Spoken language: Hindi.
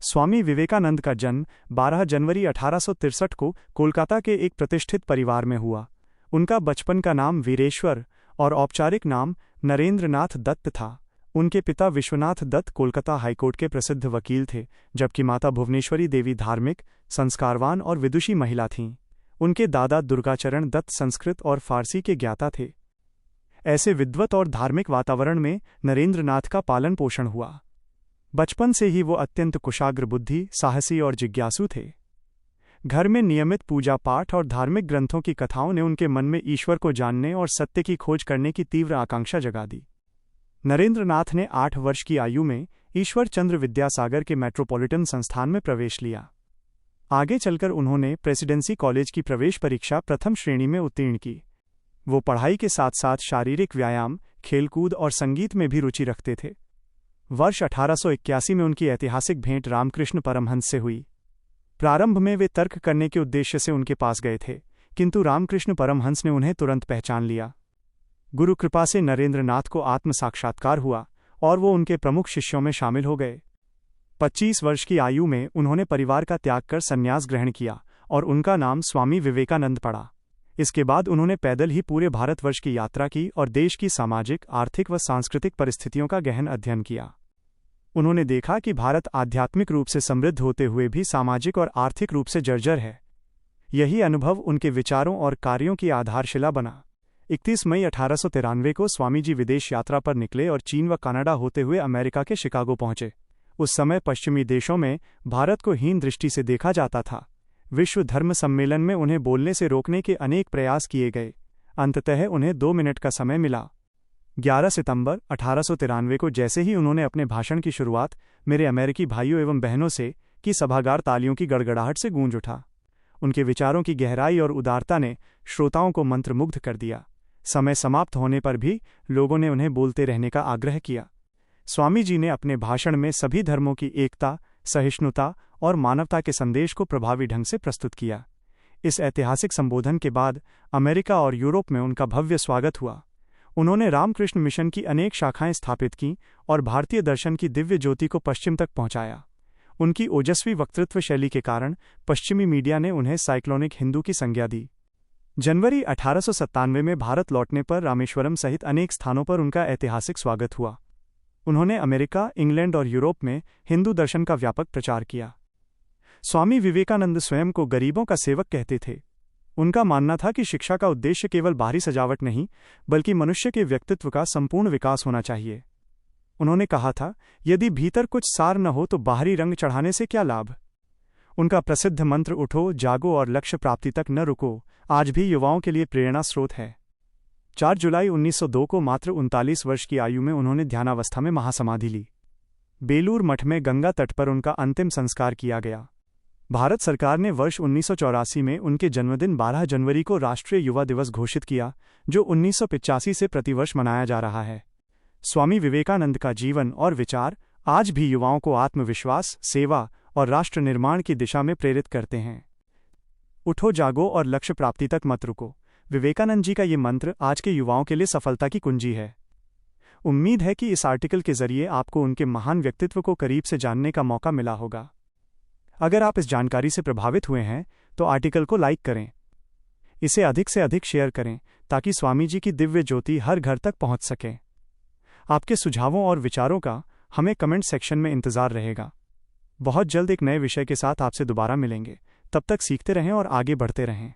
स्वामी विवेकानंद का जन्म 12 जनवरी 1863 को कोलकाता के एक प्रतिष्ठित परिवार में हुआ। उनका बचपन का नाम वीरेश्वर और औपचारिक नाम नरेंद्रनाथ दत्त था। उनके पिता विश्वनाथ दत्त कोलकाता हाईकोर्ट के प्रसिद्ध वकील थे, जबकि माता भुवनेश्वरी देवी धार्मिक, संस्कारवान और विदुषी महिला थीं। उनके दादा दुर्गाचरण दत्त संस्कृत और फारसी के ज्ञाता थे। ऐसे विद्वत और धार्मिक वातावरण में नरेंद्रनाथ का पालन पोषण हुआ। बचपन से ही वो अत्यंत कुशाग्र बुद्धि, साहसी और जिज्ञासु थे। घर में नियमित पूजा पाठ और धार्मिक ग्रंथों की कथाओं ने उनके मन में ईश्वर को जानने और सत्य की खोज करने की तीव्र आकांक्षा जगा दी। नरेंद्रनाथ ने 8 वर्ष की आयु में ईश्वर चंद्र विद्यासागर के मेट्रोपॉलिटन संस्थान में प्रवेश लिया। आगे चलकर उन्होंने प्रेसिडेंसी कॉलेज की प्रवेश परीक्षा प्रथम श्रेणी में उत्तीर्ण की। वो पढ़ाई के साथ साथ शारीरिक व्यायाम, खेलकूद और संगीत में भी रुचि रखते थे। वर्ष 1881 में उनकी ऐतिहासिक भेंट रामकृष्ण परमहंस से हुई। प्रारंभ में वे तर्क करने के उद्देश्य से उनके पास गए थे, किंतु रामकृष्ण परमहंस ने उन्हें तुरंत पहचान लिया। गुरु कृपा से नरेंद्रनाथ को आत्म साक्षात्कार हुआ और वो उनके प्रमुख शिष्यों में शामिल हो गए। 25 वर्ष की आयु में उन्होंने परिवार का त्याग कर संन्यास ग्रहण किया और उनका नाम स्वामी विवेकानंद पड़ा। इसके बाद उन्होंने पैदल ही पूरे भारतवर्ष की यात्रा की और देश की सामाजिक, आर्थिक व सांस्कृतिक परिस्थितियों का गहन अध्ययन किया। उन्होंने देखा कि भारत आध्यात्मिक रूप से समृद्ध होते हुए भी सामाजिक और आर्थिक रूप से जर्जर है। यही अनुभव उनके विचारों और कार्यों की आधारशिला बना। 31 मई 1893 को स्वामी जी विदेश यात्रा पर निकले और चीन व कनाडा होते हुए अमेरिका के शिकागो पहुंचे। उस समय पश्चिमी देशों में भारत को हीन दृष्टि से देखा जाता था। विश्व धर्म सम्मेलन में उन्हें बोलने से रोकने के अनेक प्रयास किए गए। अंततः उन्हें 2 मिनट का समय मिला। 11 सितंबर 1893 को जैसे ही उन्होंने अपने भाषण की शुरुआत मेरे अमेरिकी भाइयों एवं बहनों से की, सभागार तालियों की गड़गड़ाहट से गूंज उठा। उनके विचारों की गहराई और उदारता ने श्रोताओं को मंत्रमुग्ध कर दिया। समय समाप्त होने पर भी लोगों ने उन्हें बोलते रहने का आग्रह किया। स्वामी जी ने अपने भाषण में सभी धर्मों की एकता, सहिष्णुता और मानवता के संदेश को प्रभावी ढंग से प्रस्तुत किया। इस ऐतिहासिक संबोधन के बाद अमेरिका और यूरोप में उनका भव्य स्वागत हुआ। उन्होंने रामकृष्ण मिशन की अनेक शाखाएं स्थापित की और भारतीय दर्शन की दिव्य ज्योति को पश्चिम तक पहुंचाया। उनकी ओजस्वी वक्तृत्व शैली के कारण पश्चिमी मीडिया ने उन्हें साइक्लोनिक हिंदू की संज्ञा दी। जनवरी 1897 में भारत लौटने पर रामेश्वरम सहित अनेक स्थानों पर उनका ऐतिहासिक स्वागत हुआ। उन्होंने अमेरिका, इंग्लैंड और यूरोप में हिंदू दर्शन का व्यापक प्रचार किया। स्वामी विवेकानंद स्वयं को गरीबों का सेवक कहते थे। उनका मानना था कि शिक्षा का उद्देश्य केवल बाहरी सजावट नहीं, बल्कि मनुष्य के व्यक्तित्व का संपूर्ण विकास होना चाहिए। उन्होंने कहा था, यदि भीतर कुछ सार न हो तो बाहरी रंग चढ़ाने से क्या लाभ। उनका प्रसिद्ध मंत्र उठो, जागो और लक्ष्य प्राप्ति तक न रुको आज भी युवाओं के लिए प्रेरणा स्रोत है। 4 जुलाई 1902 को मात्र 39 वर्ष की आयु में उन्होंने ध्यानावस्था में महासमाधि ली। बेलूर मठ में गंगा तट पर उनका अंतिम संस्कार किया गया। भारत सरकार ने वर्ष 1984 में उनके जन्मदिन 12 जनवरी को राष्ट्रीय युवा दिवस घोषित किया, जो 1985 से प्रतिवर्ष मनाया जा रहा है। स्वामी विवेकानंद का जीवन और विचार आज भी युवाओं को आत्मविश्वास, सेवा और राष्ट्र निर्माण की दिशा में प्रेरित करते हैं। उठो, जागो और लक्ष्य प्राप्ति तक मत रुको। विवेकानंद जी का ये मंत्र आज के युवाओं के लिए सफलता की कुंजी है। उम्मीद है कि इस आर्टिकल के जरिए आपको उनके महान व्यक्तित्व को करीब से जानने का मौका मिला होगा। अगर आप इस जानकारी से प्रभावित हुए हैं तो आर्टिकल को लाइक करें। इसे अधिक से अधिक शेयर करें ताकि स्वामी जी की दिव्य ज्योति हर घर तक पहुंच सके। आपके सुझावों और विचारों का हमें कमेंट सेक्शन में इंतजार रहेगा। बहुत जल्द एक नए विषय के साथ आपसे दोबारा मिलेंगे। तब तक सीखते रहें और आगे बढ़ते रहें।